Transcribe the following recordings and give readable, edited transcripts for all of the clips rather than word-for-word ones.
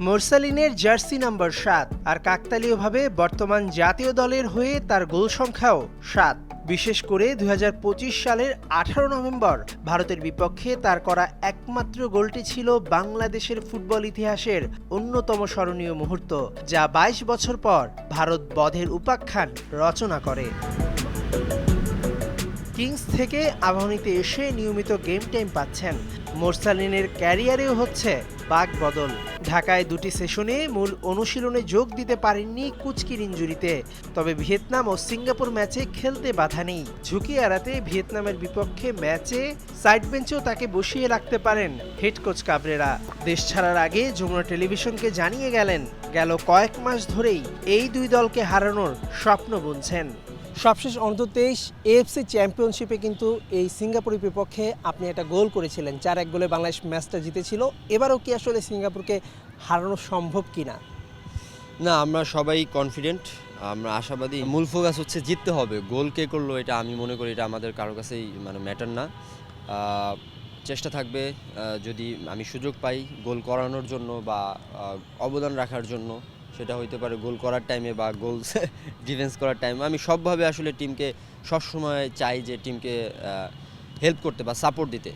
মোরসালিনের jersey number ৭ আর কাকতালীয়ভাবে বর্তমান জাতীয় দলের হয়ে তার গোল সংখ্যাও ৭। বিশেষ করে ২০২৫ সালের ১৮ নভেম্বর ভারতের বিপক্ষে তার করা একমাত্র গোলটি ছিল বাংলাদেশের ফুটবল ইতিহাসের অন্যতম স্মরণীয় মুহূর্ত, যা ২২ বছর পর ভারত বধের উপাখ্যান রচনা করে। কিংস থেকে আবাহনীতে এসে নিয়মিত গেম টাইম পাচ্ছেন। মোরসালিনের ক্যারিয়ারেও হচ্ছে বাঁকবদল। ঢাকায় দুটি সেশনে মূল অনুশীলনে যোগ দিতে পারেননি কুচকির ইনজুরিতে, তবে ভিয়েতনাম ও সিঙ্গাপুর ম্যাচে খেলতে বাধা নেই। ঝুঁকি এড়াতে ভিয়েতনামের বিপক্ষে ম্যাচে সাইড বেঞ্চেও তাকে বসিয়ে রাখতে পারেন হেড কোচ কাবরেরা। দেশ ছাড়ার আগে যমুনা টেলিভিশনকে জানিয়ে গেলেন, গেল কয়েক মাস ধরেই এই দুই দলকে হারানোর স্বপ্ন বুনছেন। সবশেষ অন্তত 23 এএফসি চ্যাম্পিয়নশিপে কিন্তু এই সিঙ্গাপুরের বিপক্ষে আপনি একটা গোল করেছিলেন, ৪-১ গোলে বাংলাদেশ ম্যাচটা জিতেছিল। এবারও কি আসলে সিঙ্গাপুরকে হারানো সম্ভব কিনা? না, আমরা সবাই কনফিডেন্ট, আমরা আশাবাদী। মূল ফোকাস হচ্ছে জিততে হবে। গোল কে করলো এটা আমি মনে করি এটা আমাদের কারো কাছেই ম্যাটার না। চেষ্টা থাকবে যদি আমি সুযোগ পাই গোল করানোর জন্য বা অবদান রাখার জন্য, সেটা হইতে পারে গোল করার টাইমে বা গোল ডিফেন্স করার টাইমে। আমি সবভাবে আসলে টিমকে সবসময় চাই যে টিমকে হেল্প করতে বা সাপোর্ট দিতে।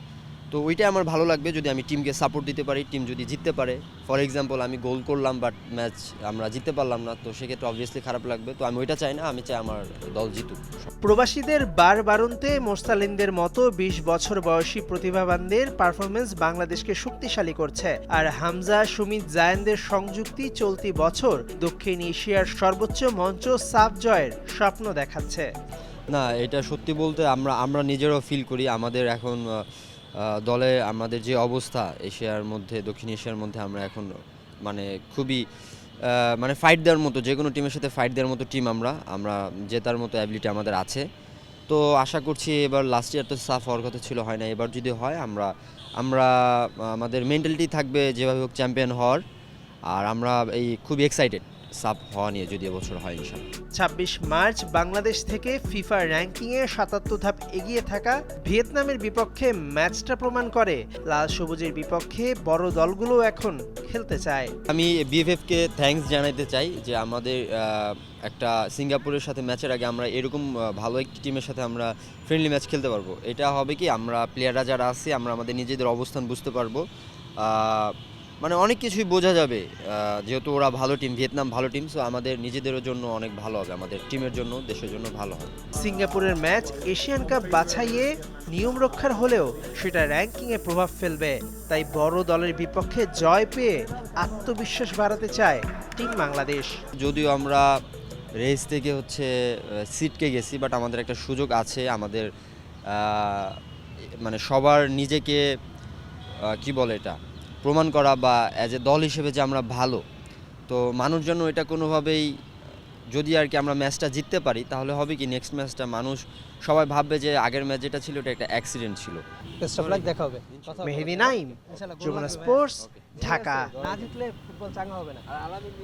তো ওইটাই আমার ভালো লাগবে যদি আমি টিমকে সাপোর্ট দিতে পারি, টিম যদি জিততে পারে। ফর এক্সাম্পল আমি গোল করলাম বাট ম্যাচ আমরা জিততে পারলাম না, তো সেক্ষেত্রে অবভিয়াসলি খারাপ লাগবে। তো আমি ওইটা চাই না, আমি চাই আমার দল জিতুক। প্রবাসীদের বারবারন্তে মোরসালিনদের মতো ২০ বছর বয়সী প্রতিভাবানদের পারফরমেন্স বাংলাদেশকে শক্তিশালী করছে। আর হামজা, সুমিত, জায়ানদের সংযুক্তি চলতি বছর দক্ষিণ এশিয়ার সর্বোচ্চ মঞ্চ সাফ জয়ের স্বপ্ন দেখাচ্ছে। না, এটা সত্যি বলতে আমরা নিজেরাও ফিল করি আমাদের এখন দলে আমাদের যে অবস্থা এশিয়ার মধ্যে, দক্ষিণ এশিয়ার মধ্যে আমরা এখন খুবই ফাইট দেওয়ার মতো, যে কোনো টিমের সাথে ফাইট দেওয়ার মতো টিম। আমরা জেতার মতো অ্যাবিলিটি আমাদের আছে। তো আশা করছি এবার লাস্ট ইয়ার তো সাফ হওয়ার কথা ছিল, হয় না। এবার যদি হয় আমরা আমাদের মেন্টালিটি থাকবে যেভাবে হোক চ্যাম্পিয়ন হওয়ার। আর আমরা খুবই এক্সাইটেড সাফ হওয়া নিয়ে যদি এবছর হয় ইনশাআল্লাহ। ২৬ মার্চ বাংলাদেশ থেকে ফিফা র্যাঙ্কিংয়ে ৭৭ ধাপ এগিয়ে থাকা ভিয়েতনামের বিপক্ষে ম্যাচটা প্রমাণ করে লাল সবুজের বিপক্ষে বড় দলগুলো এখন খেলতে চায়। আমি বিএফএফকে থ্যাঙ্কস জানাইতে চাই যে আমাদের একটা সিঙ্গাপুরের সাথে ম্যাচের আগে আমরা এরকম ভালো একটি টিমের সাথে আমরা ফ্রেন্ডলি ম্যাচ খেলতে পারবো। এটা হবে কি, আমরা প্লেয়াররা যারা আছি আমরা আমাদের নিজেদের অবস্থান বুঝতে পারবো। অনেক কিছুই বোঝা যাবে, যেহেতু ওরা ভালো টিম, ভিয়েতনাম ভালো টিম। সো আমাদের নিজেদেরও জন্য অনেক ভালো হবে, আমাদের টিমের জন্য, দেশের জন্য ভালো হবে। সিঙ্গাপুরের ম্যাচ এশিয়ান কাপ বাছাইয়ে নিয়ম রক্ষার হলেও সেটা র্যাঙ্কিংয়ে প্রভাব ফেলবে। তাই বড় দলের বিপক্ষে জয় পেয়ে আত্মবিশ্বাস বাড়াতে চায় টিম বাংলাদেশ। যদিও আমরা রেস থেকে সিটকে গেছি, বাট আমাদের একটা সুযোগ আছে। আমাদের সবার নিজেকে কি বলে এটা প্রমাণ করা বা অ্যাজ এ দল হিসেবে যে আমরা ভালো। তো মানুষজন এটা কোনোভাবেই যদি আমরা ম্যাচটা জিততে পারি, তাহলে হবে কি নেক্সট ম্যাচটা সবাই ভাববে যে আগের ম্যাচ যেটা ছিল এটা একটা অ্যাক্সিডেন্ট ছিল। বেস্ট অফ লাক, দেখা হবে। মেহেদী নাইম, যমুনা স্পোর্টস, ঢাকা। না জিতলে ফুটবল চাঙ্গা হবে না।